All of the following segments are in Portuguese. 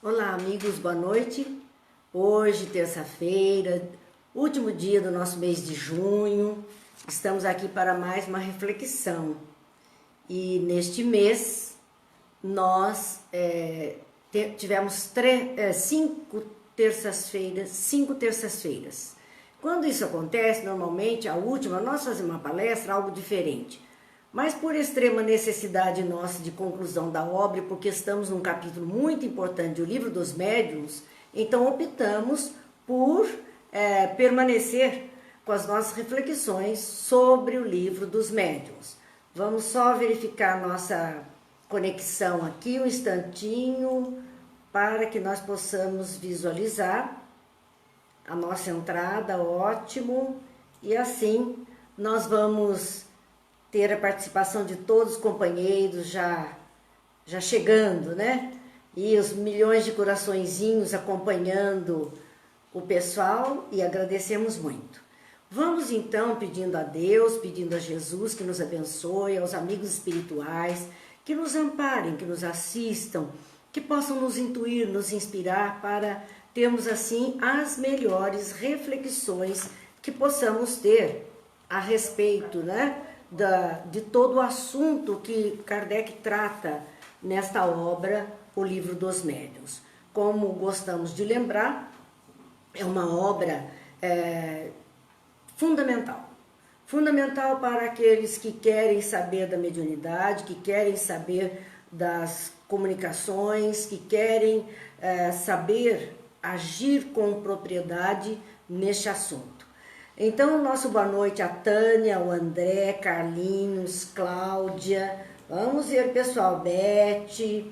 Olá, amigos, boa noite. Hoje, terça-feira, último dia do nosso mês de junho, estamos aqui para mais uma reflexão. E neste mês, nós tivemos cinco terças-feiras. Quando isso acontece, normalmente, a última, nós fazemos uma palestra, algo diferente. Mas por extrema necessidade nossa de conclusão da obra, porque estamos num capítulo muito importante do Livro dos Médiuns, então optamos por permanecer com as nossas reflexões sobre o Livro dos Médiuns. Vamos só verificar nossa conexão aqui um instantinho para que nós possamos visualizar a nossa entrada, ótimo. E assim nós vamos ter a participação de todos os companheiros já chegando, né? E os milhões de coraçõezinhos acompanhando o pessoal, e agradecemos muito. Vamos então pedindo a Deus, pedindo a Jesus que nos abençoe, aos amigos espirituais, que nos amparem, que nos assistam, que possam nos intuir, nos inspirar para termos assim as melhores reflexões que possamos ter a respeito, né? De todo o assunto que Kardec trata nesta obra, o Livro dos Médiuns. Como gostamos de lembrar, é uma obra fundamental para aqueles que querem saber da mediunidade, que querem saber das comunicações, que querem saber agir com propriedade neste assunto. Então, nosso boa noite a Tânia, o André, Carlinhos, Cláudia, vamos ver pessoal, Beth,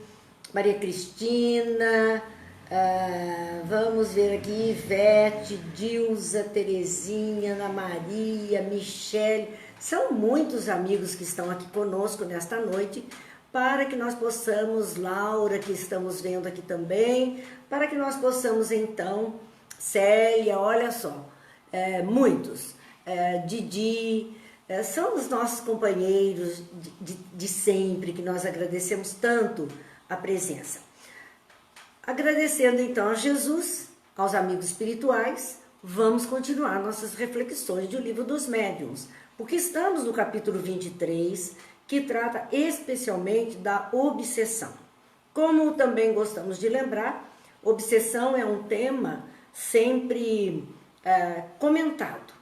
Maria Cristina, vamos ver aqui, Ivete, Dilza, Terezinha, Ana Maria, Michele, são muitos amigos que estão aqui conosco nesta noite, para que nós possamos, Laura, que estamos vendo aqui também, para que nós possamos então, Célia, olha só, muitos, Didi, são os nossos companheiros de sempre, que nós agradecemos tanto a presença. Agradecendo então a Jesus, aos amigos espirituais, vamos continuar nossas reflexões do Livro dos Médiuns, porque estamos no capítulo 23, que trata especialmente da obsessão. Como também gostamos de lembrar, obsessão é um tema sempre comentado,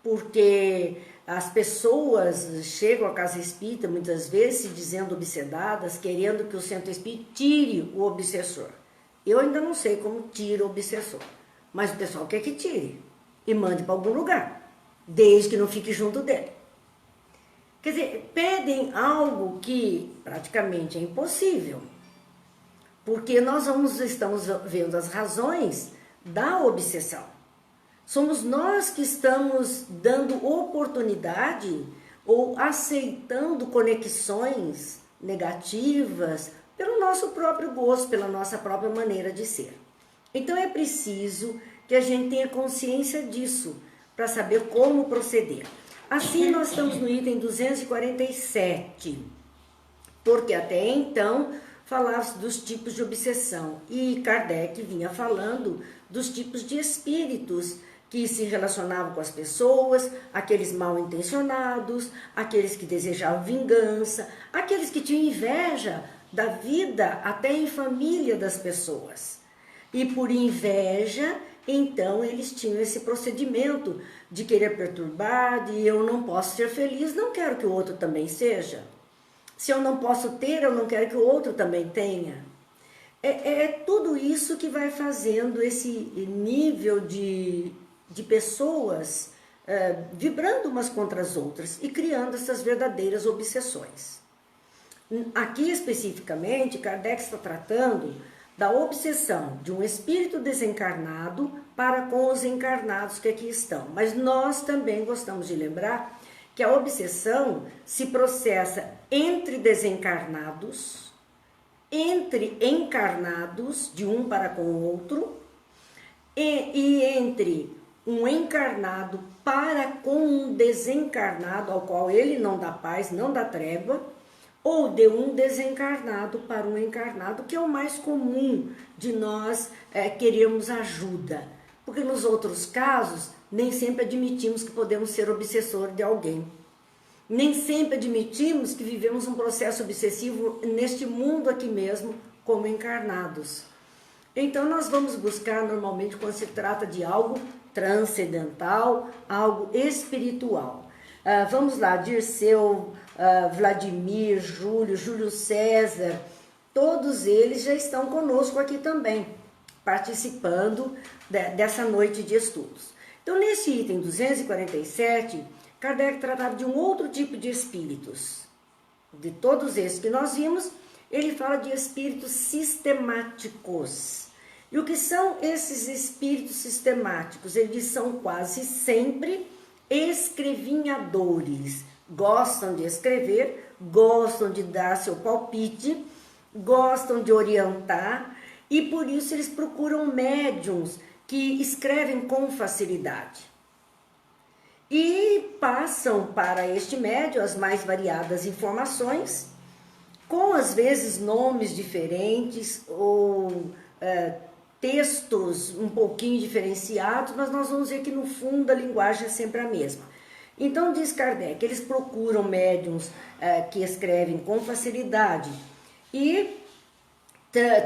porque as pessoas chegam à casa espírita muitas vezes se dizendo obsedadas, querendo que o centro espírita tire o obsessor. Eu ainda não sei como tira o obsessor, mas o pessoal quer que tire e mande para algum lugar, desde que não fique junto dele. Quer dizer, pedem algo que praticamente é impossível, porque nós estamos vendo as razões da obsessão. Somos nós que estamos dando oportunidade ou aceitando conexões negativas pelo nosso próprio gosto, pela nossa própria maneira de ser. Então é preciso que a gente tenha consciência disso para saber como proceder. Assim nós estamos no item 247, porque até então falava-se dos tipos de obsessão e Kardec vinha falando dos tipos de espíritos que se relacionavam com as pessoas, aqueles mal intencionados, aqueles que desejavam vingança, aqueles que tinham inveja da vida até em família das pessoas. E por inveja, então eles tinham esse procedimento de querer perturbar, de eu não posso ser feliz, não quero que o outro também seja. Se eu não posso ter, eu não quero que o outro também tenha. É tudo isso que vai fazendo esse nível de pessoas vibrando umas contra as outras e criando essas verdadeiras obsessões. Aqui especificamente, Kardec está tratando da obsessão de um espírito desencarnado para com os encarnados que aqui estão. Mas nós também gostamos de lembrar que a obsessão se processa entre desencarnados, entre encarnados, de um para com o outro, e entre um encarnado para com um desencarnado, ao qual ele não dá paz, não dá trégua, ou de um desencarnado para um encarnado, que é o mais comum de nós querermos ajuda. Porque nos outros casos, nem sempre admitimos que podemos ser obsessor de alguém. Nem sempre admitimos que vivemos um processo obsessivo neste mundo aqui mesmo, como encarnados. Então nós vamos buscar normalmente quando se trata de algo transcendental, algo espiritual. Vamos lá, Dirceu, Vladimir, Júlio César, todos eles já estão conosco aqui também, participando dessa noite de estudos. Então, nesse item 247, Kardec tratava de um outro tipo de espíritos. De todos esses que nós vimos, ele fala de espíritos sistemáticos. E o que são esses espíritos sistemáticos? Eles são quase sempre escrevinhadores. Gostam de escrever, gostam de dar seu palpite, gostam de orientar e por isso eles procuram médiuns que escrevem com facilidade. E passam para este médium as mais variadas informações, com às vezes nomes diferentes ou textos um pouquinho diferenciados, mas nós vamos ver que no fundo a linguagem é sempre a mesma. Então diz Kardec, eles procuram médiuns que escrevem com facilidade e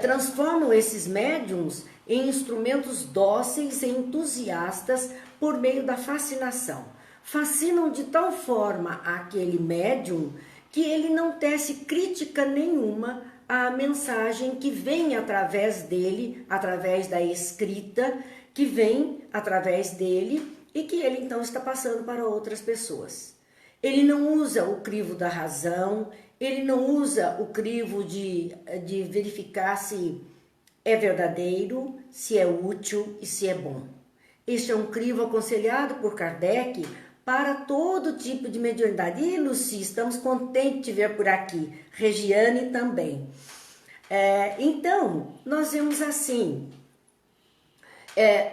transformam esses médiuns em instrumentos dóceis e entusiastas por meio da fascinação. Fascinam de tal forma aquele médium que ele não tece crítica nenhuma à mensagem que vem através dele, através da escrita, que vem através dele e que ele então está passando para outras pessoas. Ele não usa o crivo da razão, ele não usa o crivo de verificar se é verdadeiro, se é útil e se é bom. Este é um crivo aconselhado por Kardec para todo tipo de mediunidade. E Luci, estamos contentes de ver por aqui. Regiane também. Então, nós vemos assim,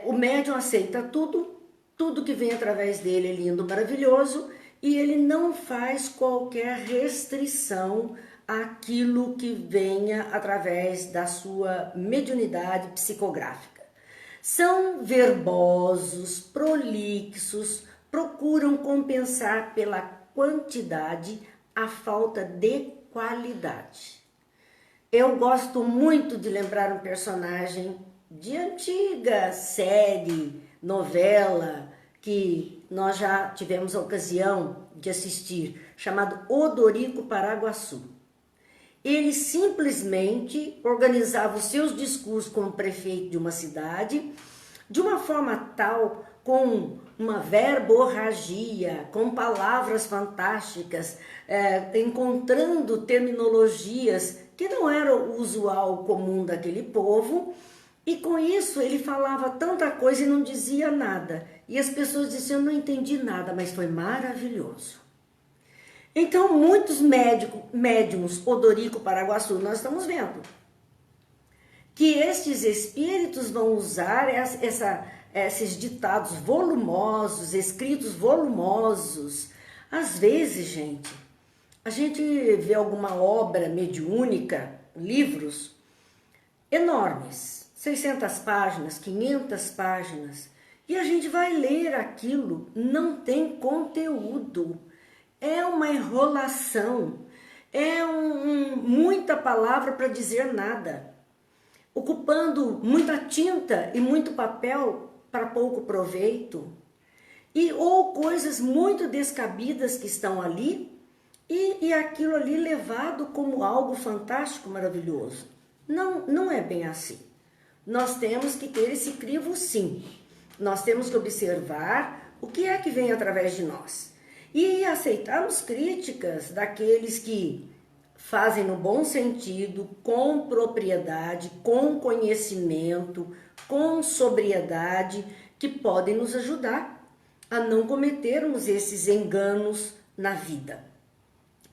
o médium aceita tudo que vem através dele é lindo, maravilhoso, e ele não faz qualquer restrição àquilo que venha através da sua mediunidade psicográfica. São verbosos, prolixos, procuram compensar pela quantidade a falta de qualidade. Eu gosto muito de lembrar um personagem de antiga série, novela, que nós já tivemos a ocasião de assistir, chamado Odorico Paraguaçu. Ele simplesmente organizava os seus discursos como prefeito de uma cidade, de uma forma tal, com uma verborragia, com palavras fantásticas, encontrando terminologias que não era o usual comum daquele povo, e com isso ele falava tanta coisa e não dizia nada. E as pessoas diziam, eu não entendi nada, mas foi maravilhoso. Então, muitos médiuns, Odorico Paraguaçu, nós estamos vendo que estes espíritos vão usar esses ditados volumosos, escritos volumosos. Às vezes, gente, a gente vê alguma obra mediúnica, livros enormes, 600 páginas, 500 páginas, e a gente vai ler aquilo, não tem conteúdo, é uma enrolação, é muita palavra para dizer nada, ocupando muita tinta e muito papel para pouco proveito, ou coisas muito descabidas que estão ali, e aquilo ali levado como algo fantástico, maravilhoso. Não é bem assim. Nós temos que ter esse crivo, sim. Nós temos que observar o que é que vem através de nós. E aceitarmos críticas daqueles que fazem no bom sentido, com propriedade, com conhecimento, com sobriedade, que podem nos ajudar a não cometermos esses enganos na vida.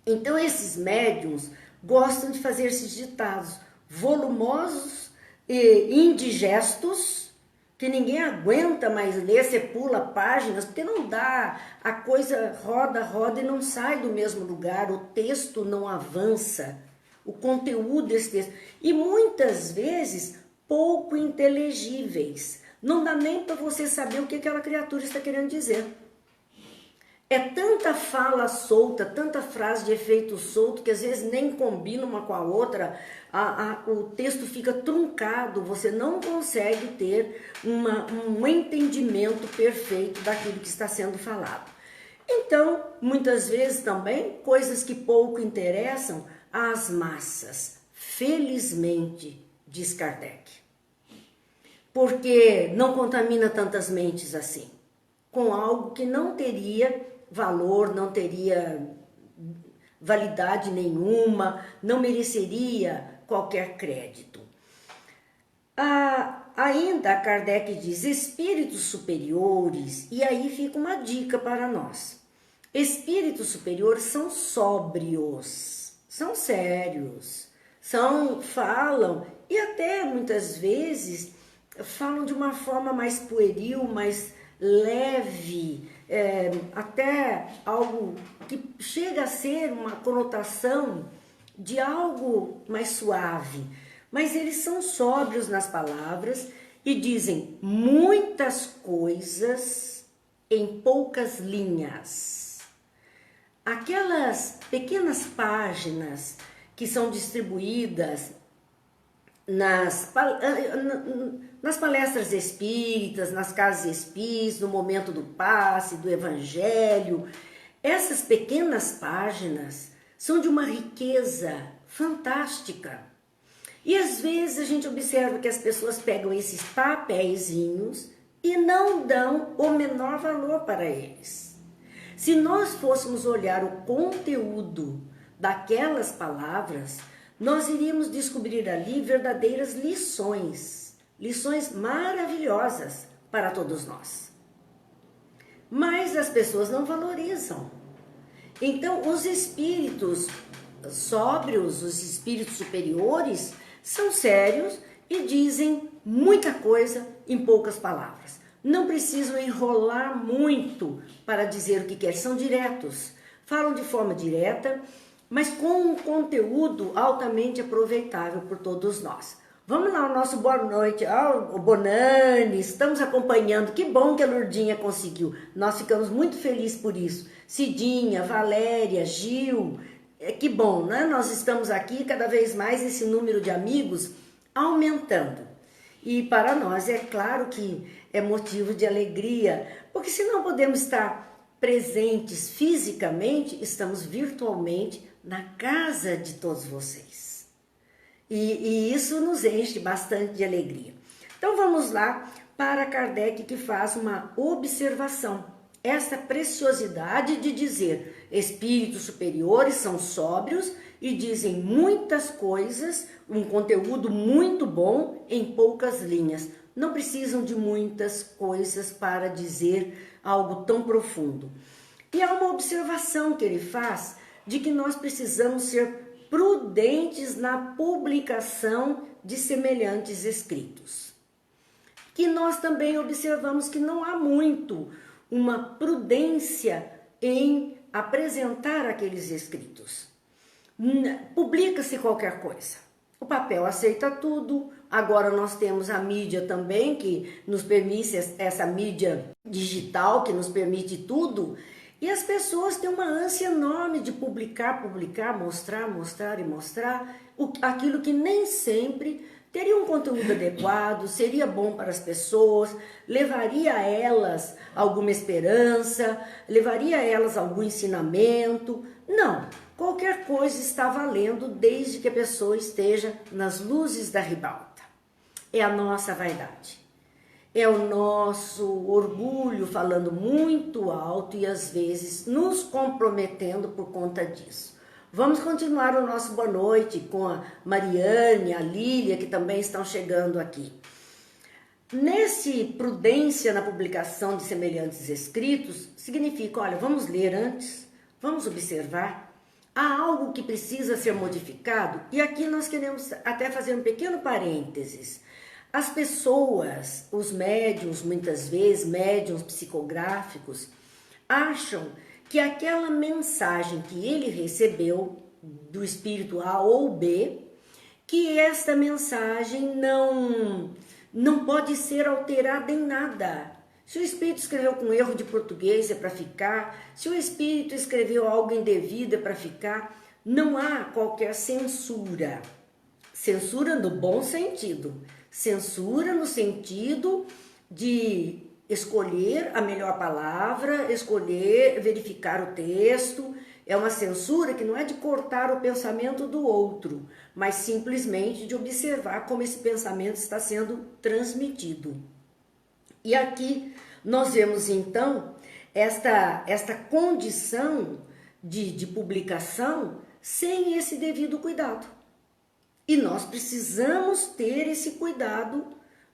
Então, esses médiuns gostam de fazer esses ditados volumosos e indigestos, que ninguém aguenta mais ler, você pula páginas, porque não dá, a coisa roda, roda e não sai do mesmo lugar, o texto não avança, o conteúdo desse texto, e muitas vezes pouco inteligíveis, não dá nem para você saber o que aquela criatura está querendo dizer. É tanta fala solta, tanta frase de efeito solto, que às vezes nem combina uma com a outra, o texto fica truncado, você não consegue ter um entendimento perfeito daquilo que está sendo falado. Então, muitas vezes também, coisas que pouco interessam às massas, felizmente, diz Kardec. Porque não contamina tantas mentes assim, com algo que não teria valor, não teria validade nenhuma, não mereceria qualquer crédito. Ainda Kardec diz espíritos superiores, e aí fica uma dica para nós. Espíritos superiores são sóbrios, são sérios, falam e até muitas vezes falam de uma forma mais pueril, mais leve, até algo que chega a ser uma conotação de algo mais suave, mas eles são sóbrios nas palavras e dizem muitas coisas em poucas linhas. Aquelas pequenas páginas que são distribuídas nas palestras espíritas, nas casas espíritas, no momento do passe, do evangelho, essas pequenas páginas são de uma riqueza fantástica. E às vezes a gente observa que as pessoas pegam esses papeizinhos e não dão o menor valor para eles. Se nós fôssemos olhar o conteúdo daquelas palavras, nós iríamos descobrir ali verdadeiras lições maravilhosas para todos nós. Mas as pessoas não valorizam. Então, os espíritos sóbrios, os espíritos superiores, são sérios e dizem muita coisa em poucas palavras. Não precisam enrolar muito para dizer o que querem, são diretos. Falam de forma direta, mas com um conteúdo altamente aproveitável por todos nós. Vamos lá, o nosso boa noite, o Bonani, estamos acompanhando, que bom que a Lourdinha conseguiu, nós ficamos muito felizes por isso. Cidinha, Valéria, Gil, que bom, né? Nós estamos aqui, cada vez mais esse número de amigos aumentando. E para nós é claro que é motivo de alegria, porque se não podemos estar presentes fisicamente, estamos virtualmente na casa de todos vocês. E isso nos enche bastante de alegria. Então vamos lá para Kardec, que faz uma observação. Essa preciosidade de dizer espíritos superiores são sóbrios e dizem muitas coisas, um conteúdo muito bom em poucas linhas. Não precisam de muitas coisas para dizer algo tão profundo. E há uma observação que ele faz de que nós precisamos ser prudentes na publicação de semelhantes escritos. Que nós também observamos que não há muito uma prudência em apresentar aqueles escritos. Publica-se qualquer coisa. O papel aceita tudo. Agora nós temos a mídia também, que nos permite, essa mídia digital que nos permite tudo. E as pessoas têm uma ânsia enorme de publicar, mostrar aquilo que nem sempre teria um conteúdo adequado, seria bom para as pessoas, levaria a elas alguma esperança, levaria a elas algum ensinamento. Não, qualquer coisa está valendo desde que a pessoa esteja nas luzes da ribalta. É a nossa vaidade. É o nosso orgulho falando muito alto e às vezes nos comprometendo por conta disso. Vamos continuar o nosso boa noite com a Mariane, a Lília, que também estão chegando aqui. Nesse prudência na publicação de semelhantes escritos, significa, olha, vamos ler antes, vamos observar. Há algo que precisa ser modificado e aqui nós queremos até fazer um pequeno parênteses. As pessoas, os médiuns, muitas vezes, médiuns psicográficos, acham que aquela mensagem que ele recebeu do espírito A ou B, que esta mensagem não pode ser alterada em nada. Se o espírito escreveu com erro de português é para ficar, se o espírito escreveu algo indevido é para ficar, não há qualquer censura. Censura no bom sentido. Censura no sentido de escolher a melhor palavra, escolher, verificar o texto. É uma censura que não é de cortar o pensamento do outro, mas simplesmente de observar como esse pensamento está sendo transmitido. E aqui nós vemos então esta condição de publicação sem esse devido cuidado. E nós precisamos ter esse cuidado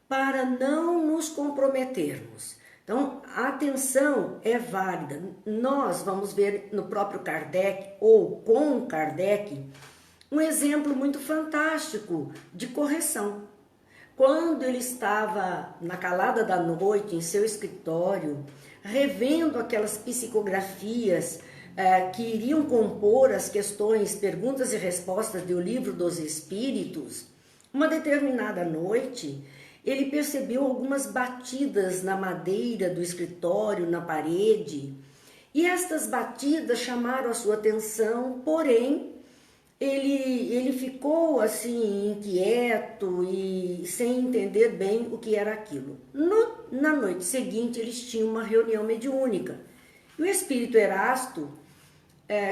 para não nos comprometermos. Então, a atenção é válida. Nós vamos ver no próprio Kardec, ou com Kardec, um exemplo muito fantástico de correção. Quando ele estava na calada da noite, em seu escritório, revendo aquelas psicografias que iriam compor as questões, perguntas e respostas do Livro dos Espíritos, uma determinada noite, ele percebeu algumas batidas na madeira do escritório, na parede, e estas batidas chamaram a sua atenção, porém, ele ficou assim, inquieto e sem entender bem o que era aquilo. Na noite seguinte, eles tinham uma reunião mediúnica, e o espírito Erasto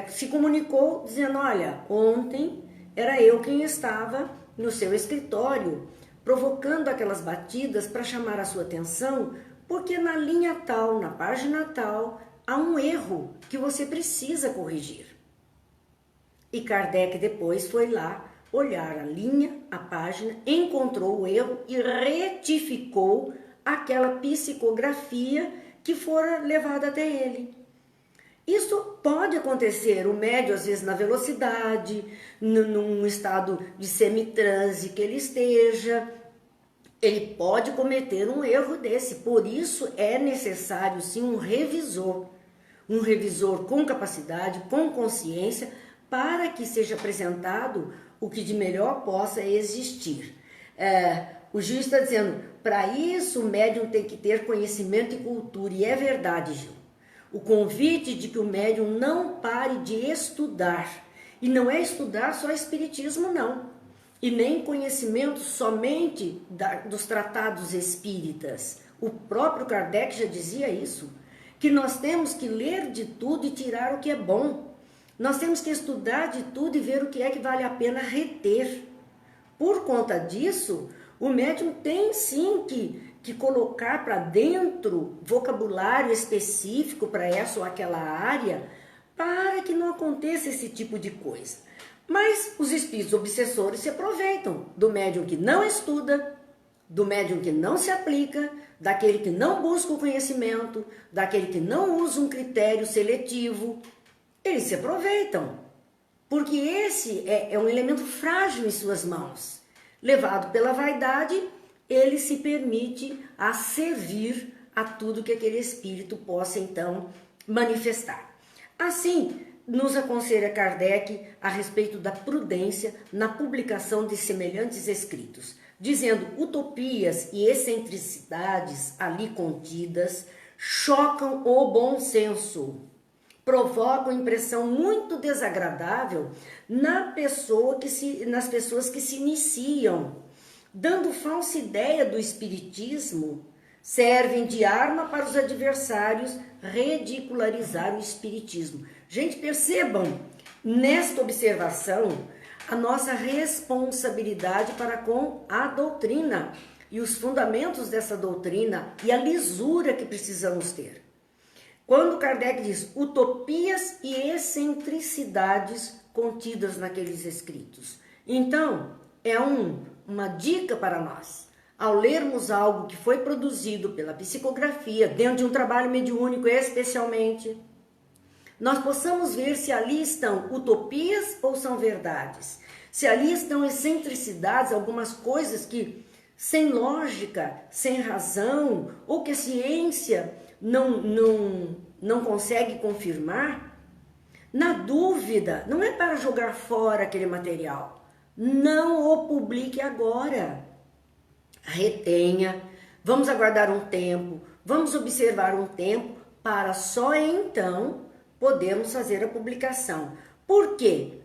se comunicou dizendo, olha, ontem era eu quem estava no seu escritório, provocando aquelas batidas para chamar a sua atenção, porque na linha tal, na página tal, há um erro que você precisa corrigir. E Kardec depois foi lá olhar a linha, a página, encontrou o erro e retificou aquela psicografia que fora levada até ele. Isso pode acontecer, o médium às vezes na velocidade, num estado de semitranse que ele esteja, ele pode cometer um erro desse. Por isso é necessário sim um revisor com capacidade, com consciência, para que seja apresentado o que de melhor possa existir. O juiz está dizendo, para isso o médium tem que ter conhecimento e cultura, e é verdade, Gil. O convite de que o médium não pare de estudar, e não é estudar só espiritismo não, e nem conhecimento somente dos tratados espíritas. O próprio Kardec já dizia isso, que nós temos que ler de tudo e tirar o que é bom. Nós temos que estudar de tudo e ver o que é que vale a pena reter. Por conta disso, o médium tem sim que colocar para dentro vocabulário específico para essa ou aquela área, para que não aconteça esse tipo de coisa. Mas os espíritos obsessores se aproveitam do médium que não estuda, do médium que não se aplica, daquele que não busca o conhecimento, daquele que não usa um critério seletivo. Eles se aproveitam, porque esse é um elemento frágil em suas mãos. Levado pela vaidade, ele se permite a servir a tudo que aquele espírito possa então manifestar. Assim, nos aconselha Kardec a respeito da prudência na publicação de semelhantes escritos, dizendo utopias e excentricidades ali contidas chocam o bom senso, provocam impressão muito desagradável nas pessoas que se iniciam, dando falsa ideia do espiritismo, servem de arma para os adversários ridicularizar o espiritismo. Gente, percebam nesta observação a nossa responsabilidade para com a doutrina e os fundamentos dessa doutrina e a lisura que precisamos ter. Quando Kardec diz utopias e excentricidades contidas naqueles escritos. Então, é uma dica para nós. Ao lermos algo que foi produzido pela psicografia, dentro de um trabalho mediúnico especialmente, nós possamos ver se ali estão utopias ou são verdades. Se ali estão excentricidades, algumas coisas que sem lógica, sem razão, ou que a ciência não consegue confirmar, na dúvida, não é para jogar fora aquele material. Não o publique agora. Retenha, vamos aguardar um tempo, vamos observar um tempo, para só então podermos fazer a publicação. Por quê?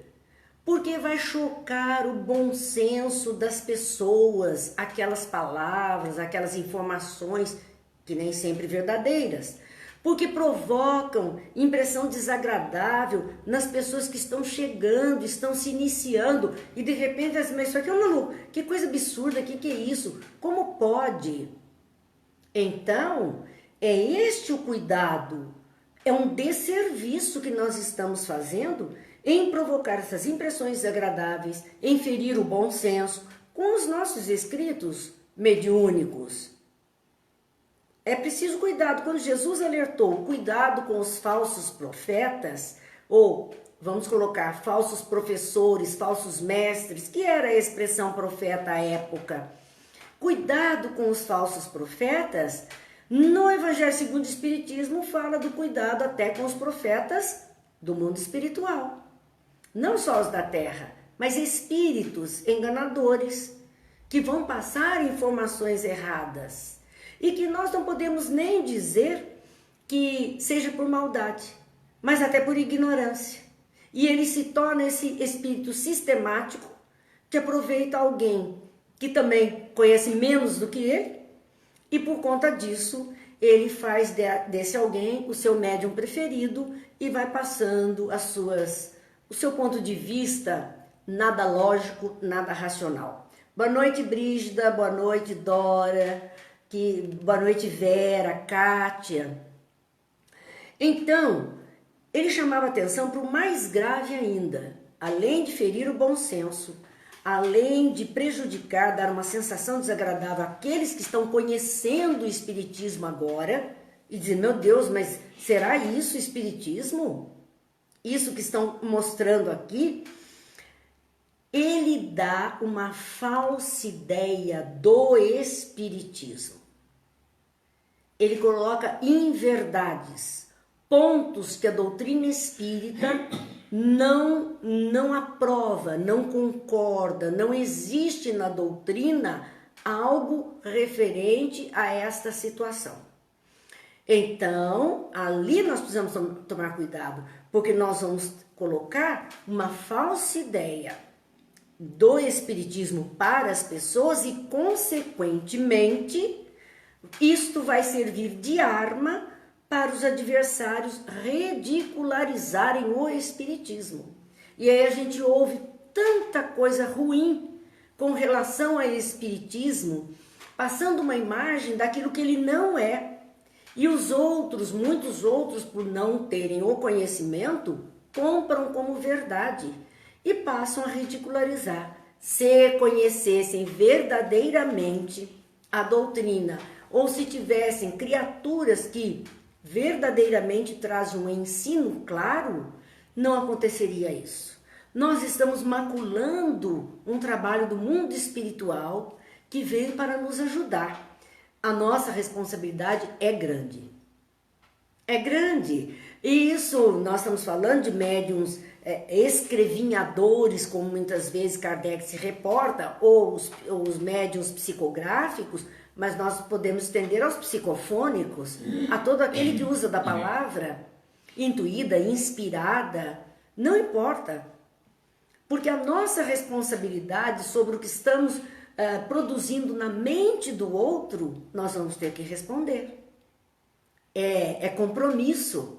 Porque vai chocar o bom senso das pessoas, aquelas palavras, aquelas informações que nem sempre verdadeiras, porque provocam impressão desagradável nas pessoas que estão chegando, estão se iniciando, e de repente mas isso aqui é um maluco, que coisa absurda, que é isso? Como pode? Então, é este o cuidado, é um desserviço que nós estamos fazendo em provocar essas impressões desagradáveis, em ferir o bom senso com os nossos escritos mediúnicos. É preciso cuidado. Quando Jesus alertou, cuidado com os falsos profetas, ou vamos colocar falsos professores, falsos mestres, que era a expressão profeta à época. Cuidado com os falsos profetas, no Evangelho segundo o Espiritismo fala do cuidado até com os profetas do mundo espiritual. Não só os da terra, mas espíritos enganadores que vão passar informações erradas e que nós não podemos nem dizer que seja por maldade, mas até por ignorância. E ele se torna esse espírito sistemático que aproveita alguém que também conhece menos do que ele e por conta disso ele faz desse alguém o seu médium preferido e vai passando o seu ponto de vista, nada lógico, nada racional. Boa noite, Brígida, boa noite, Dora, boa noite, Vera, Kátia. Então, ele chamava atenção para o mais grave ainda, além de ferir o bom senso, além de prejudicar, dar uma sensação desagradável àqueles que estão conhecendo o Espiritismo agora, e dizer, meu Deus, mas será isso o Espiritismo? Isso que estão mostrando aqui, ele dá uma falsa ideia do Espiritismo. Ele coloca inverdades, pontos que a doutrina espírita não aprova, não concorda, não existe na doutrina algo referente a esta situação. Então, ali nós precisamos tomar cuidado, porque nós vamos colocar uma falsa ideia do Espiritismo para as pessoas e, consequentemente, isto vai servir de arma para os adversários ridicularizarem o Espiritismo. E aí a gente ouve tanta coisa ruim com relação ao Espiritismo, passando uma imagem daquilo que ele não é. E os outros, muitos outros, por não terem o conhecimento, compram como verdade e passam a ridicularizar. Se conhecessem verdadeiramente a doutrina, ou se tivessem criaturas que verdadeiramente trazem um ensino claro, não aconteceria isso. Nós estamos maculando um trabalho do mundo espiritual que veio para nos ajudar. A nossa responsabilidade é grande. É grande. E isso, nós estamos falando de médiuns escrevinhadores, como muitas vezes Kardec se reporta, ou os médiuns psicográficos, mas nós podemos estender aos psicofônicos, a todo aquele que usa da palavra, intuída, inspirada, não importa. Porque a nossa responsabilidade sobre o que estamos produzindo na mente do outro, nós vamos ter que responder. É compromisso.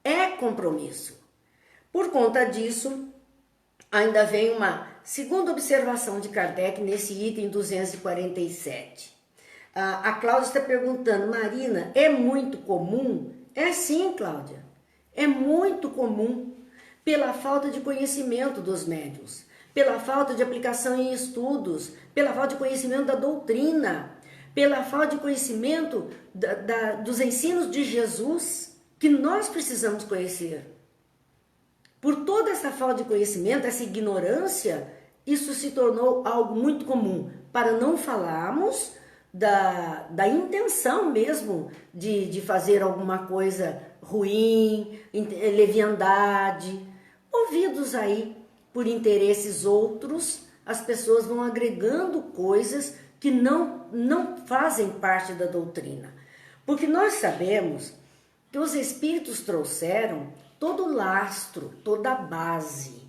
É compromisso. Por conta disso, ainda vem uma segunda observação de Kardec nesse item 247. A Cláudia está perguntando, Marina, é muito comum? É sim, Cláudia. É muito comum pela falta de conhecimento dos médiuns, pela falta de aplicação em estudos, pela falta de conhecimento da doutrina, pela falta de conhecimento dos ensinos de Jesus, que nós precisamos conhecer. Por toda essa falta de conhecimento, essa ignorância, isso se tornou algo muito comum, para não falarmos da intenção mesmo de fazer alguma coisa ruim, leviandade, movidos aí por interesses outros, as pessoas vão agregando coisas que não fazem parte da doutrina. Porque nós sabemos que os espíritos trouxeram todo o lastro, toda a base,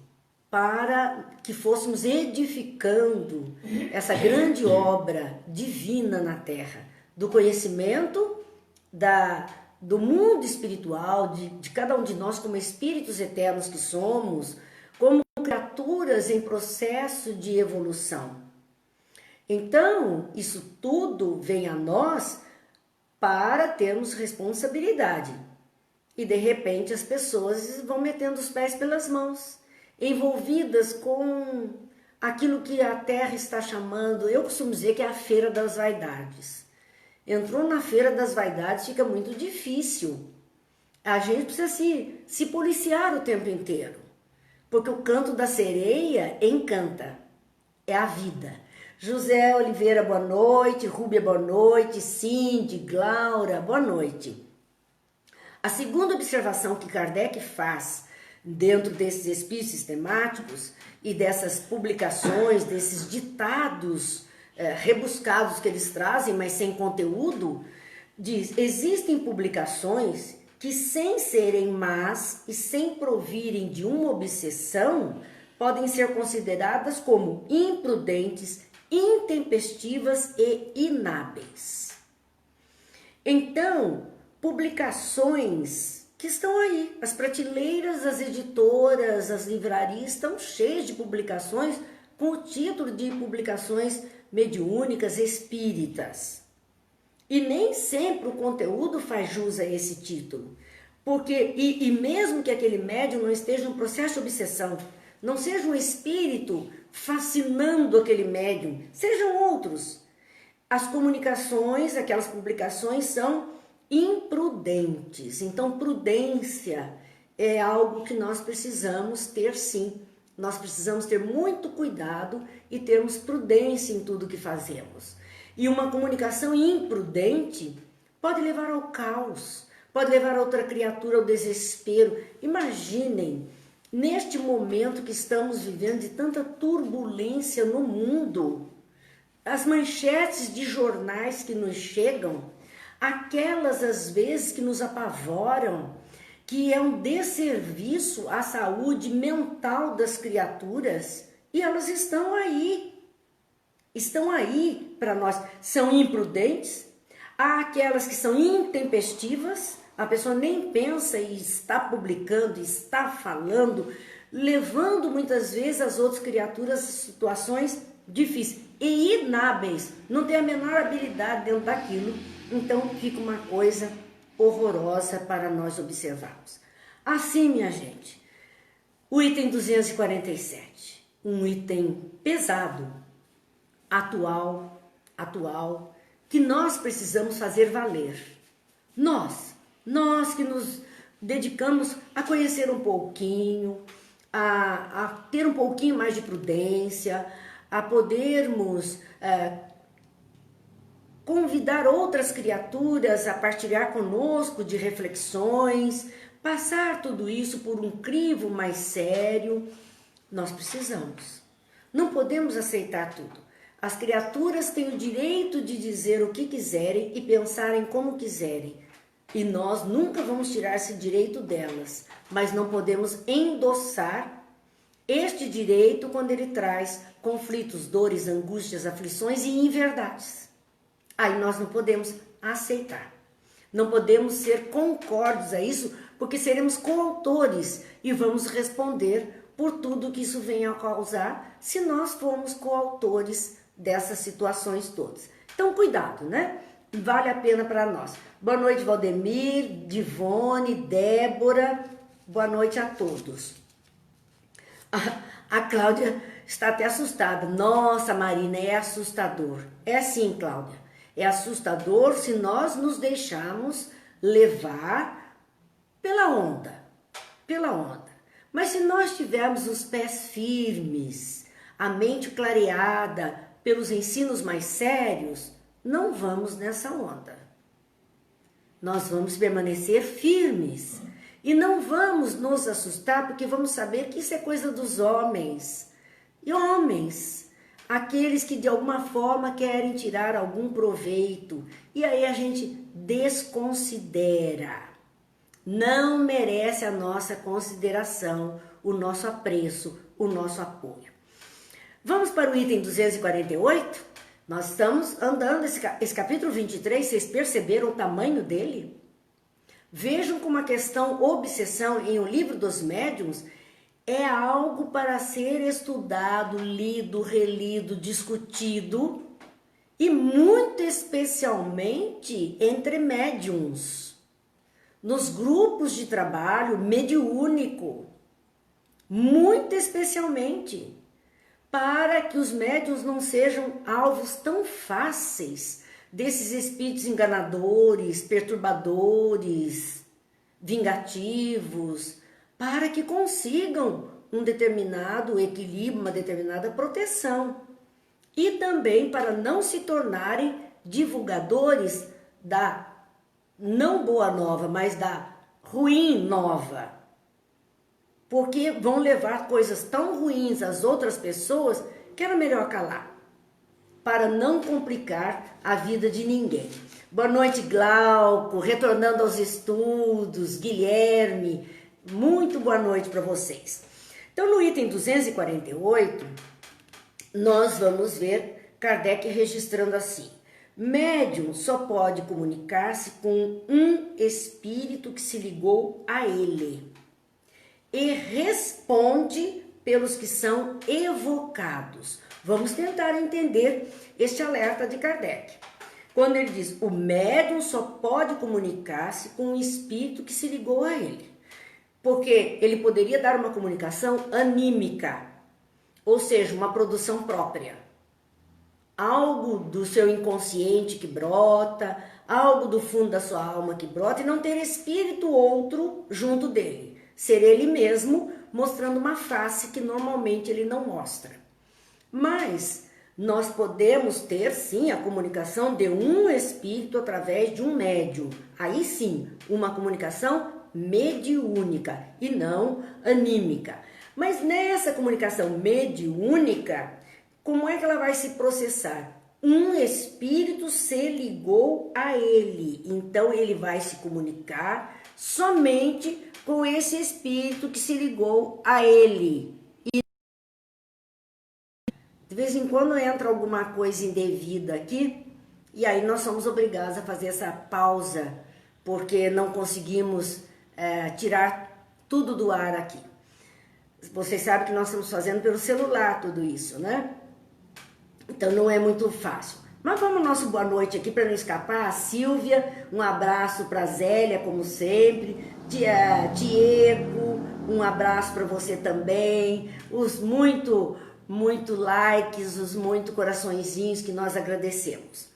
para que fôssemos edificando essa grande obra divina na Terra, do conhecimento do mundo espiritual, de cada um de nós como espíritos eternos que somos, como criaturas em processo de evolução. Então, isso tudo vem a nós para termos responsabilidade. E de repente as pessoas vão metendo os pés pelas mãos, envolvidas com aquilo que a Terra está chamando, eu costumo dizer que é a feira das vaidades. Entrou na feira das vaidades, fica muito difícil. A gente precisa se policiar o tempo inteiro, porque o canto da sereia encanta, é a vida. José Oliveira, boa noite. Rúbia, boa noite. Cindy, Glaura, boa noite. A segunda observação que Kardec faz dentro desses espíritos sistemáticos e dessas publicações, desses ditados rebuscados que eles trazem, mas sem conteúdo, diz: existem publicações que, sem serem más e sem provirem de uma obsessão, podem ser consideradas como imprudentes, intempestivas e inábeis. Então, publicações que estão aí, as prateleiras das editoras, as livrarias estão cheias de publicações com o título de publicações mediúnicas espíritas. E nem sempre o conteúdo faz jus a esse título, porque e mesmo que aquele médium não esteja em processo de obsessão, não seja um espírito fascinando aquele médium, sejam outros. As comunicações, aquelas publicações são imprudentes. Então, prudência é algo que nós precisamos ter, sim. Nós precisamos ter muito cuidado e termos prudência em tudo que fazemos. E uma comunicação imprudente pode levar ao caos, pode levar outra criatura ao desespero. Imaginem, neste momento que estamos vivendo de tanta turbulência no mundo, as manchetes de jornais que nos chegam, aquelas às vezes que nos apavoram, que é um desserviço à saúde mental das criaturas, e elas estão aí para nós. São imprudentes, há aquelas que são intempestivas, a pessoa nem pensa e está publicando, está falando, levando muitas vezes as outras criaturas a situações difíceis e inábeis, não tem a menor habilidade dentro daquilo, então fica uma coisa horrorosa para nós observarmos. Assim, minha gente, o item 247, um item pesado, atual, que nós precisamos fazer valer. Nós que nos dedicamos a conhecer um pouquinho, a ter um pouquinho mais de prudência, a podermos convidar outras criaturas a partilhar conosco de reflexões, passar tudo isso por um crivo mais sério. Nós precisamos. Não podemos aceitar tudo. As criaturas têm o direito de dizer o que quiserem e pensarem como quiserem. E nós nunca vamos tirar esse direito delas, mas não podemos endossar este direito quando ele traz conflitos, dores, angústias, aflições e inverdades. Aí nós não podemos aceitar. Não podemos ser concordes a isso, porque seremos coautores e vamos responder por tudo que isso venha a causar se nós formos coautores dessas situações todas. Então, cuidado, né? Vale a pena para nós. Boa noite, Valdemir, Divone, Débora. Boa noite a todos. A Cláudia está até assustada. Nossa, Marina, é assustador. É sim, Cláudia. É assustador se nós nos deixarmos levar pela onda. Mas se nós tivermos os pés firmes, a mente clareada pelos ensinos mais sérios, não vamos nessa onda. Nós vamos permanecer firmes e não vamos nos assustar, porque vamos saber que isso é coisa dos homens. E homens, aqueles que de alguma forma querem tirar algum proveito, e aí a gente desconsidera. Não merece a nossa consideração, o nosso apreço, o nosso apoio. Vamos para o item 248? Nós estamos andando esse capítulo 23, vocês perceberam o tamanho dele? Vejam como a questão obsessão em O Livro dos Médiuns é algo para ser estudado, lido, relido, discutido, e muito especialmente entre médiuns, nos grupos de trabalho mediúnico, muito especialmente, para que os médiuns não sejam alvos tão fáceis desses espíritos enganadores, perturbadores, vingativos, para que consigam um determinado equilíbrio, uma determinada proteção. E também para não se tornarem divulgadores da não boa nova, mas da ruim nova. Porque vão levar coisas tão ruins às outras pessoas que era melhor calar, para não complicar a vida de ninguém. Boa noite, Glauco, retornando aos estudos, Guilherme, muito boa noite para vocês. Então, no item 248, nós vamos ver Kardec registrando assim: médium só pode comunicar-se com um espírito que se ligou a ele e responde pelos que são evocados. Vamos tentar entender este alerta de Kardec. Quando ele diz, o médium só pode comunicar-se com um espírito que se ligou a ele. Porque ele poderia dar uma comunicação anímica, ou seja, uma produção própria. Algo do seu inconsciente que brota, algo do fundo da sua alma que brota, e não ter espírito outro junto dele. Ser ele mesmo mostrando uma face que normalmente ele não mostra. Mas nós podemos ter sim a comunicação de um espírito através de um médium. Aí sim, uma comunicação mediúnica e não anímica. Mas nessa comunicação mediúnica, como é que ela vai se processar? Um espírito se ligou a ele, então ele vai se comunicar somente com esse espírito que se ligou a ele. E de vez em quando entra alguma coisa indevida aqui, e aí nós somos obrigados a fazer essa pausa, porque não conseguimos tirar tudo do ar aqui. Vocês sabem que nós estamos fazendo pelo celular tudo isso, né? Então não é muito fácil. Mas vamos ao nosso boa noite aqui para não escapar. A Silvia, um abraço para a Zélia, como sempre. Diego, um abraço para você também. Os muito likes, os muito coraçõezinhos que nós agradecemos.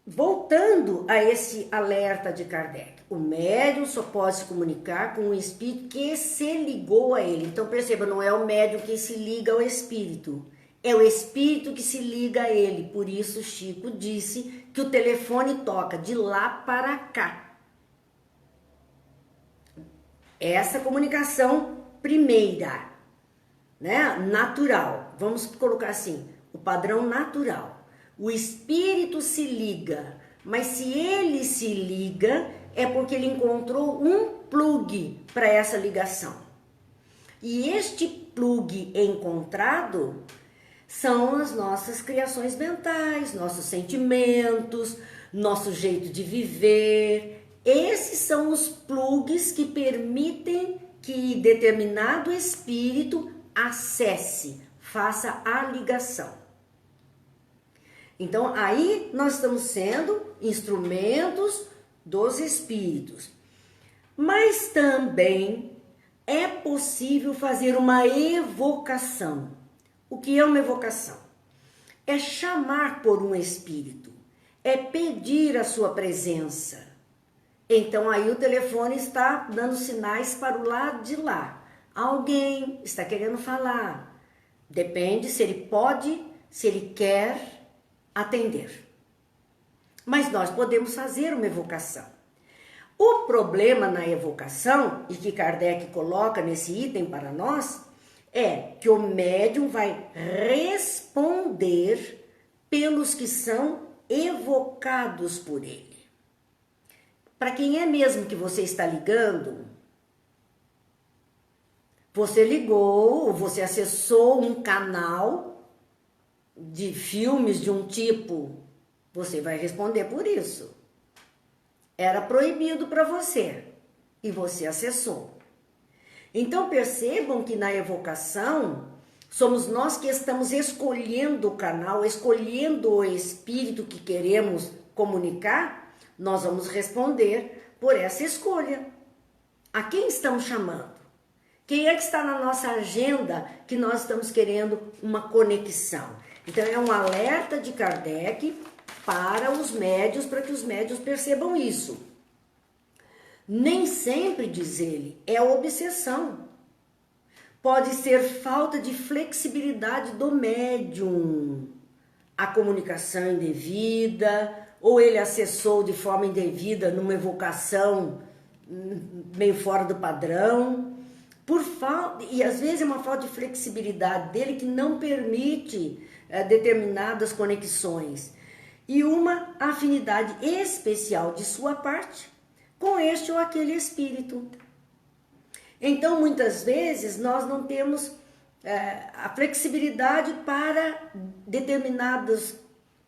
Voltando a esse alerta de Kardec, o médium só pode se comunicar com um espírito que se ligou a ele. Então perceba, não é o médium que se liga ao espírito, é o espírito que se liga a ele. Por isso Chico disse que o telefone toca de lá para cá. Essa comunicação primeira, né? Natural, vamos colocar assim, o padrão natural. O espírito se liga, mas se ele se liga, é porque ele encontrou um plug para essa ligação. E este plug encontrado são as nossas criações mentais, nossos sentimentos, nosso jeito de viver. Esses são os plugs que permitem que determinado espírito acesse, faça a ligação. Então, aí nós estamos sendo instrumentos dos espíritos. Mas também é possível fazer uma evocação. O que é uma evocação? É chamar por um espírito, é pedir a sua presença. Então, aí o telefone está dando sinais para o lado de lá. Alguém está querendo falar. Depende se ele pode, se ele quer atender. Mas nós podemos fazer uma evocação. O problema na evocação, e que Kardec coloca nesse item para nós, é que o médium vai responder pelos que são evocados por ele. Para quem é mesmo que você está ligando? Você ligou, você acessou um canal de filmes de um tipo, você vai responder por isso. Era proibido para você e você acessou. Então percebam que na evocação somos nós que estamos escolhendo o canal, escolhendo o espírito que queremos comunicar, nós vamos responder por essa escolha. A quem estamos chamando? Quem é que está na nossa agenda que nós estamos querendo uma conexão? Então é um alerta de Kardec para os médiuns, para que os médiuns percebam isso. Nem sempre, diz ele, é obsessão. Pode ser falta de flexibilidade do médium, a comunicação indevida, ou ele acessou de forma indevida numa evocação meio fora do padrão. E às vezes é uma falta de flexibilidade dele que não permite determinadas conexões. E uma afinidade especial de sua parte com este ou aquele espírito. Então, muitas vezes, nós não temos a flexibilidade para determinadas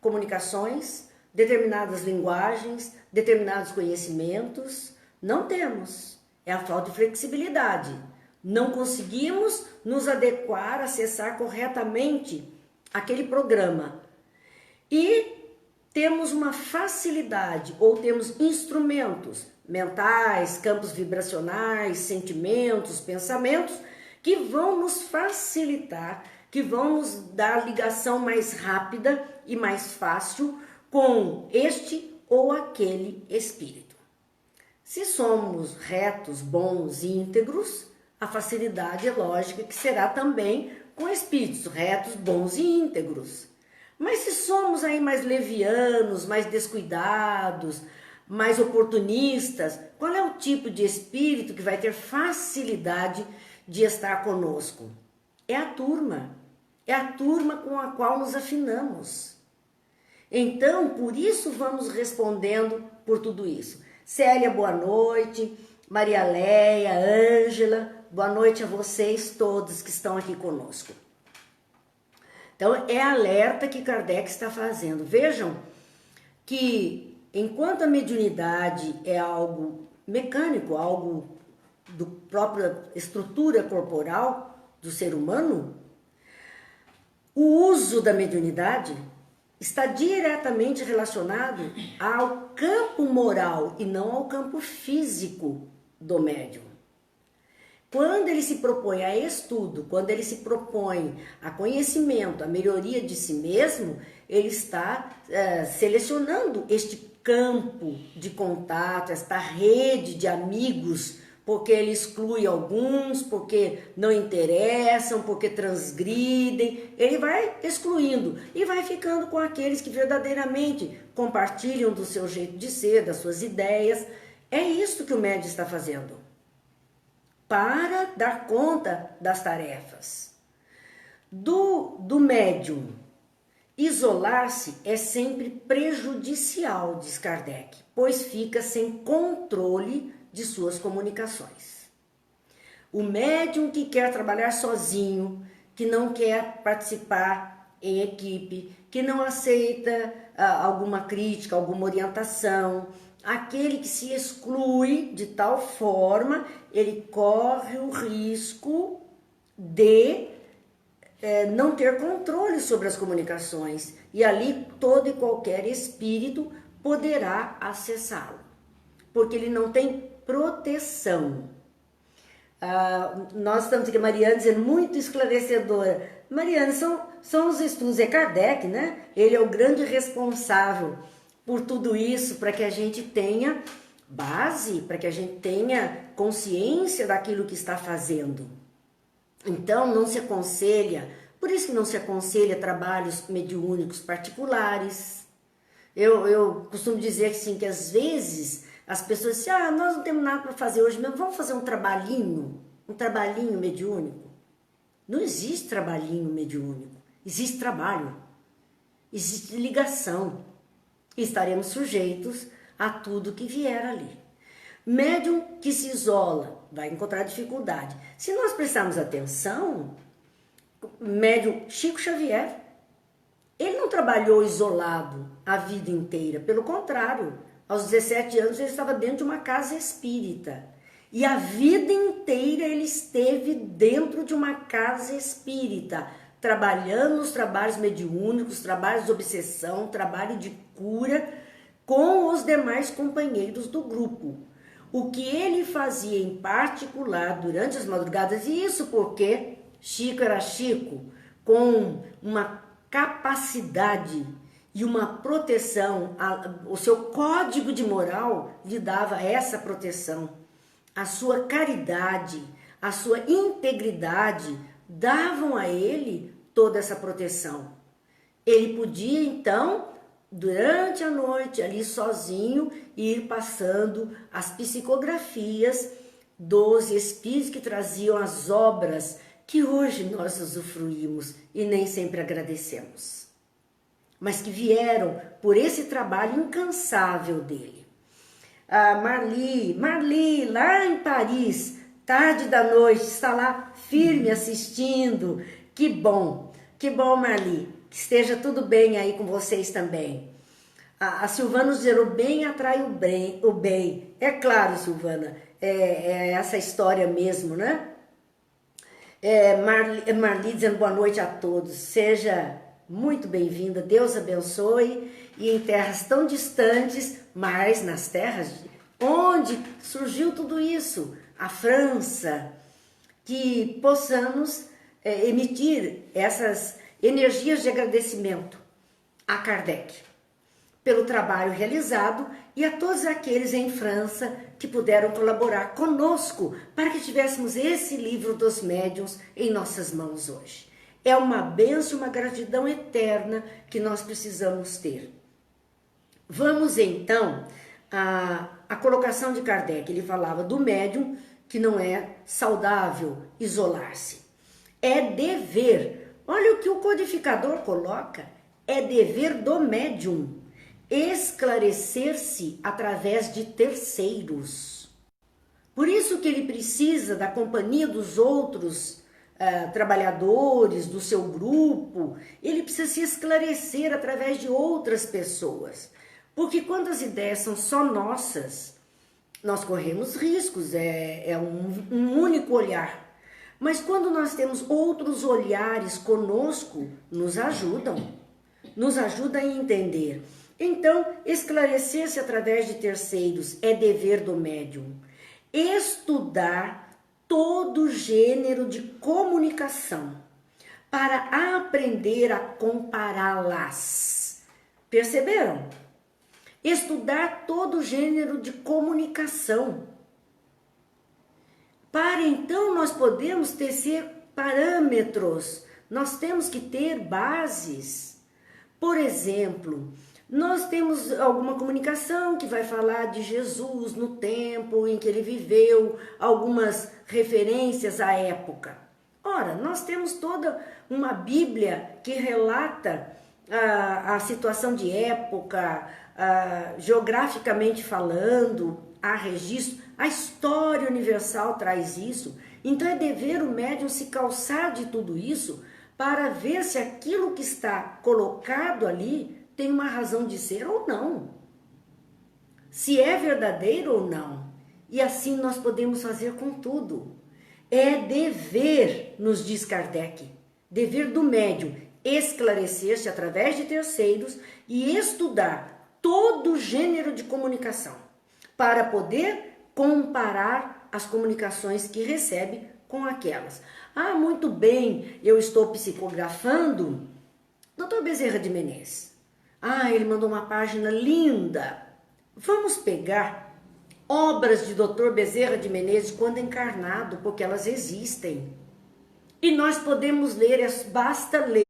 comunicações, determinadas linguagens, determinados conhecimentos. Não temos. É a falta de flexibilidade. Não conseguimos nos adequar, acessar corretamente aquele programa. E temos uma facilidade, ou temos instrumentos mentais, campos vibracionais, sentimentos, pensamentos, que vão nos facilitar, que vão nos dar ligação mais rápida e mais fácil com este ou aquele espírito. Se somos retos, bons, íntegros, a facilidade é lógica que será também com espíritos retos, bons e íntegros. Mas se somos aí mais levianos, mais descuidados, mais oportunistas, qual é o tipo de espírito que vai ter facilidade de estar conosco? É a turma com a qual nos afinamos. Então, por isso vamos respondendo por tudo isso. Célia, boa noite. Maria Leia, Ângela, boa noite a vocês todos que estão aqui conosco. Então, é alerta que Kardec está fazendo. Vejam que, enquanto a mediunidade é algo mecânico, algo da própria estrutura corporal do ser humano, o uso da mediunidade está diretamente relacionado ao campo moral e não ao campo físico do médium. Quando ele se propõe a estudo, quando ele se propõe a conhecimento, a melhoria de si mesmo, ele está selecionando este campo de contato, esta rede de amigos, porque ele exclui alguns, porque não interessam, porque transgridem, ele vai excluindo e vai ficando com aqueles que verdadeiramente compartilham do seu jeito de ser, das suas ideias. É isso que o médium está fazendo, para dar conta das tarefas. Do médium, isolar-se é sempre prejudicial, diz Kardec, pois fica sem controle de suas comunicações. O médium que quer trabalhar sozinho, que não quer participar em equipe, que não aceita alguma crítica, alguma orientação, aquele que se exclui de tal forma, ele corre o risco de não ter controle sobre as comunicações, e ali todo e qualquer espírito poderá acessá-lo, porque ele não tem proteção. Nós estamos aqui, a Mariana dizendo, muito esclarecedora. Mariana, são os estudos, é Kardec, né? Ele é o grande responsável por tudo isso, para que a gente tenha base, para que a gente tenha consciência daquilo que está fazendo. Então, não se aconselha Por isso que não se aconselha trabalhos mediúnicos particulares. Eu costumo dizer assim, que às vezes as pessoas dizem, nós não temos nada para fazer hoje mesmo, vamos fazer um trabalhinho mediúnico. Não existe trabalhinho mediúnico, existe trabalho, existe ligação. E estaremos sujeitos a tudo que vier ali. Médium que se isola vai encontrar dificuldade. Se nós prestarmos atenção, médium Chico Xavier, ele não trabalhou isolado a vida inteira, pelo contrário, aos 17 anos ele estava dentro de uma casa espírita. E a vida inteira ele esteve dentro de uma casa espírita, trabalhando nos trabalhos mediúnicos, trabalhos de obsessão, trabalho de cura com os demais companheiros do grupo. O que ele fazia em particular durante as madrugadas, e isso porque Chico era Chico, com uma capacidade e uma proteção, o seu código de moral lhe dava essa proteção. A sua caridade, a sua integridade davam a ele toda essa proteção. Ele podia então, durante a noite, ali sozinho, ir passando as psicografias dos espíritos que traziam as obras que hoje nós usufruímos e nem sempre agradecemos, mas que vieram por esse trabalho incansável dele. A Marli, lá em Paris, tarde da noite, está lá firme assistindo. Que bom, Marli, que esteja tudo bem aí com vocês também. A Silvana nos dizer, o bem atrai o bem. É claro, Silvana, é essa história mesmo, né? Marli dizendo boa noite a todos, seja muito bem-vinda, Deus abençoe, e em terras tão distantes, mas nas terras onde surgiu tudo isso, a França, que possamos emitir essas energias de agradecimento a Kardec pelo trabalho realizado e a todos aqueles em França que puderam colaborar conosco para que tivéssemos esse livro dos médiuns em nossas mãos hoje. É uma bênção, uma gratidão eterna que nós precisamos ter. Vamos então à colocação de Kardec. Ele falava do médium que não é saudável isolar-se. É dever, olha o que o codificador coloca, é dever do médium esclarecer-se através de terceiros. Por isso que ele precisa da companhia dos outros trabalhadores, do seu grupo, ele precisa se esclarecer através de outras pessoas. Porque quando as ideias são só nossas, nós corremos riscos, é um único olhar. Mas quando nós temos outros olhares conosco, nos ajudam a entender. Então, esclarecer-se através de terceiros é dever do médium. Estudar todo gênero de comunicação para aprender a compará-las. Perceberam? Estudar todo gênero de comunicação para então nós podermos tecer parâmetros. Nós temos que ter bases. Por exemplo, nós temos alguma comunicação que vai falar de Jesus no tempo em que ele viveu, algumas referências à época. Ora, nós temos toda uma Bíblia que relata a situação de época, geograficamente falando, há registro, a história universal traz isso. Então é dever o médium se calçar de tudo isso para ver se aquilo que está colocado ali tem uma razão de ser ou não, se é verdadeiro ou não, e assim nós podemos fazer com tudo. É dever, nos diz Kardec, dever do médium esclarecer-se através de terceiros e estudar todo gênero de comunicação para poder comparar as comunicações que recebe com aquelas. Muito bem, eu estou psicografando Dr. Bezerra de Menezes. Ele mandou uma página linda. Vamos pegar obras de Dr. Bezerra de Menezes quando encarnado, porque elas existem. E nós podemos ler, basta ler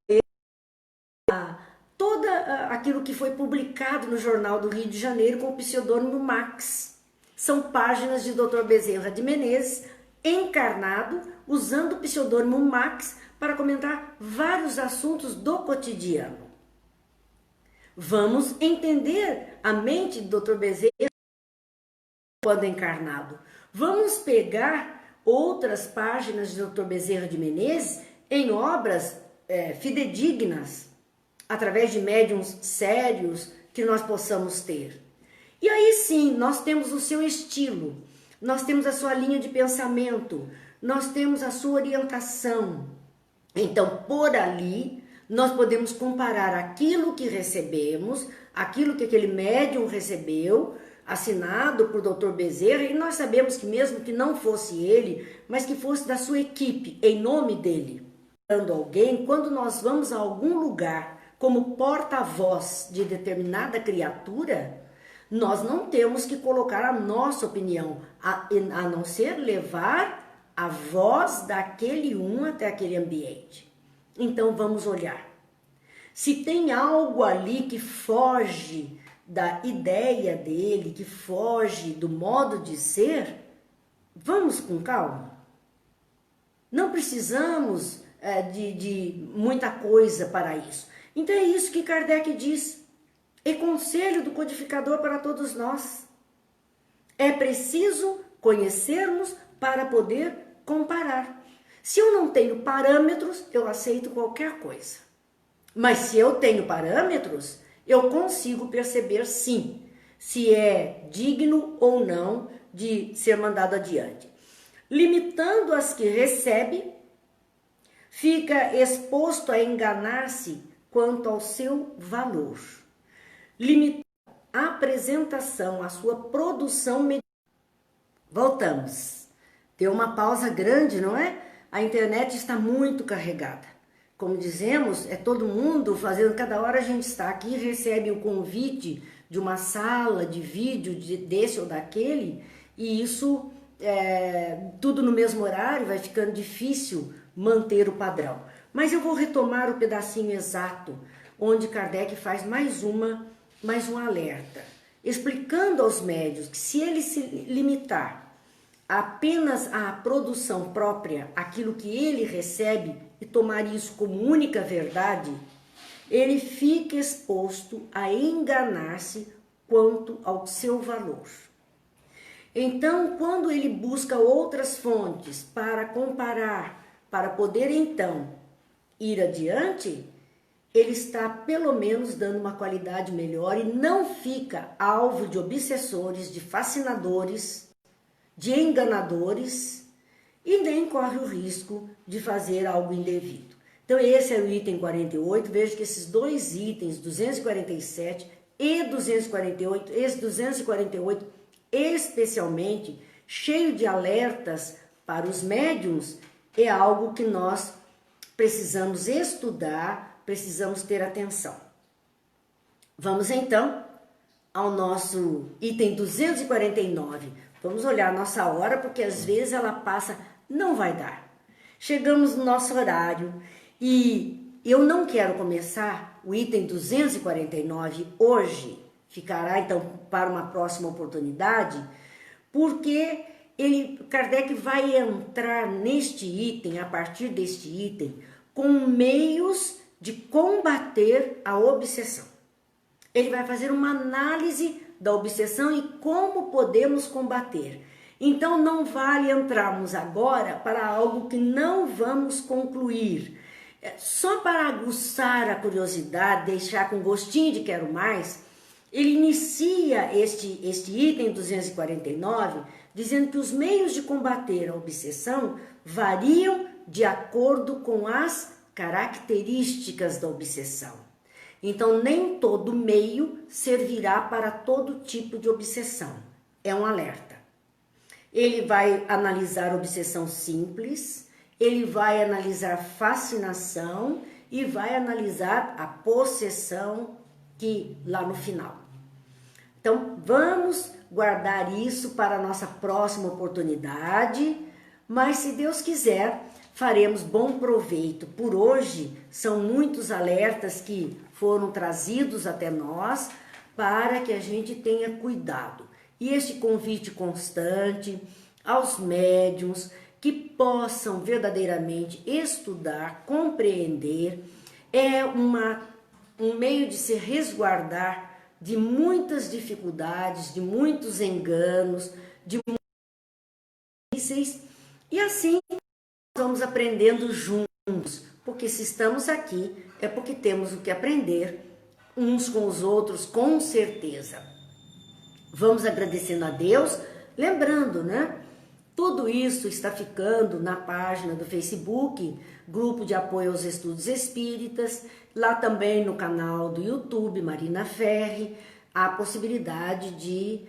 todo aquilo que foi publicado no Jornal do Rio de Janeiro com o pseudônimo Max. São páginas de Dr. Bezerra de Menezes, encarnado, usando o pseudônimo Max para comentar vários assuntos do cotidiano. Vamos entender a mente do Dr. Bezerra quando encarnado. Vamos pegar outras páginas de Dr. Bezerra de Menezes em obras fidedignas, através de médiuns sérios que nós possamos ter. E aí sim, nós temos o seu estilo, nós temos a sua linha de pensamento, nós temos a sua orientação. Então, por ali, nós podemos comparar aquilo que recebemos, aquilo que aquele médium recebeu, assinado por Dr. Bezerra, e nós sabemos que mesmo que não fosse ele, mas que fosse da sua equipe, em nome dele, alguém, quando nós vamos a algum lugar como porta-voz de determinada criatura, nós não temos que colocar a nossa opinião, a não ser levar a voz daquele até aquele ambiente. Então vamos olhar. Se tem algo ali que foge da ideia dele, que foge do modo de ser, vamos com calma. Não precisamos de muita coisa para isso. Então é isso que Kardec diz. É conselho do codificador para todos nós. É preciso conhecermos para poder comparar. Se eu não tenho parâmetros, eu aceito qualquer coisa. Mas se eu tenho parâmetros, eu consigo perceber sim, se é digno ou não de ser mandado adiante. Limitando as que recebe, fica exposto a enganar-se quanto ao seu valor. Limitando a apresentação, a sua produção. Voltamos. Deu uma pausa grande, não é? A internet está muito carregada. Como dizemos, é todo mundo fazendo, cada hora a gente está aqui, recebe o convite de uma sala de vídeo desse ou daquele, e isso, tudo no mesmo horário, vai ficando difícil manter o padrão. Mas eu vou retomar o pedacinho exato, onde Kardec faz mais um alerta, explicando aos médios que se ele se limitar apenas à produção própria, aquilo que ele recebe, e tomar isso como única verdade, ele fica exposto a enganar-se quanto ao seu valor. Então, quando ele busca outras fontes para comparar, para poder então ir adiante, ele está pelo menos dando uma qualidade melhor e não fica alvo de obsessores, de fascinadores, de enganadores, e nem corre o risco de fazer algo indevido. Então esse é o item 48, vejo que esses dois itens, 247 e 248, esse 248 especialmente, cheio de alertas para os médiuns, é algo que nós precisamos estudar, precisamos ter atenção. Vamos então ao nosso item 249. Vamos olhar a nossa hora, porque às vezes ela passa, não vai dar. Chegamos no nosso horário e eu não quero começar o item 249 hoje, ficará então para uma próxima oportunidade, porque Kardec vai entrar neste item, a partir deste item, com meios de combater a obsessão. Ele vai fazer uma análise da obsessão e como podemos combater. Então não vale entrarmos agora para algo que não vamos concluir. Só para aguçar a curiosidade, deixar com gostinho de quero mais, ele inicia este item 249 dizendo que os meios de combater a obsessão variam de acordo com as características da obsessão. Então, nem todo meio servirá para todo tipo de obsessão. É um alerta. Ele vai analisar obsessão simples, ele vai analisar fascinação e vai analisar a possessão lá no final. Então, vamos guardar isso para a nossa próxima oportunidade, mas se Deus quiser, faremos bom proveito. Por hoje, são muitos alertas que foram trazidos até nós para que a gente tenha cuidado. E este convite constante aos médiuns que possam verdadeiramente estudar, compreender, é um meio de se resguardar de muitas dificuldades, de muitos enganos, de muitos... E assim vamos aprendendo juntos, porque se estamos aqui é porque temos o que aprender uns com os outros, com certeza. Vamos agradecendo a Deus, lembrando, né? Tudo isso está ficando na página do Facebook, Grupo de Apoio aos Estudos Espíritas, lá também no canal do YouTube, Marina Ferri, há possibilidade de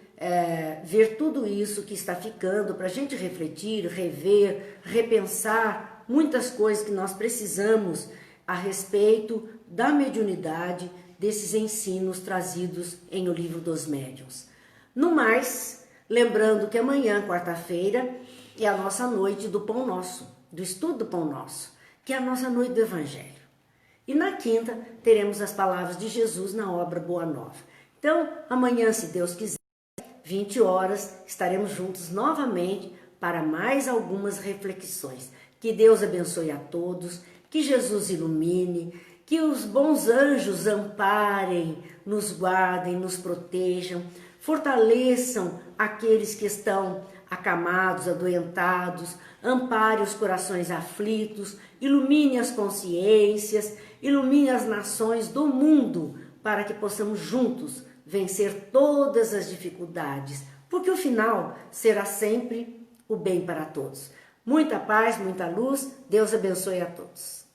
ver tudo isso que está ficando para a gente refletir, rever, repensar muitas coisas que nós precisamos a respeito da mediunidade, desses ensinos trazidos em O Livro dos Médiuns. No mais, lembrando que amanhã, quarta-feira, é a nossa noite do Pão Nosso, do estudo do Pão Nosso, que é a nossa noite do Evangelho. E na quinta, teremos as palavras de Jesus na obra Boa Nova. Então, amanhã, se Deus quiser, 20 horas, estaremos juntos novamente para mais algumas reflexões. Que Deus abençoe a todos, que Jesus ilumine, que os bons anjos amparem, nos guardem, nos protejam, fortaleçam aqueles que estão acamados, adoentados, ampare os corações aflitos, ilumine as consciências, ilumine as nações do mundo, para que possamos juntos vencer todas as dificuldades, porque o final será sempre o bem para todos. Muita paz, muita luz, Deus abençoe a todos.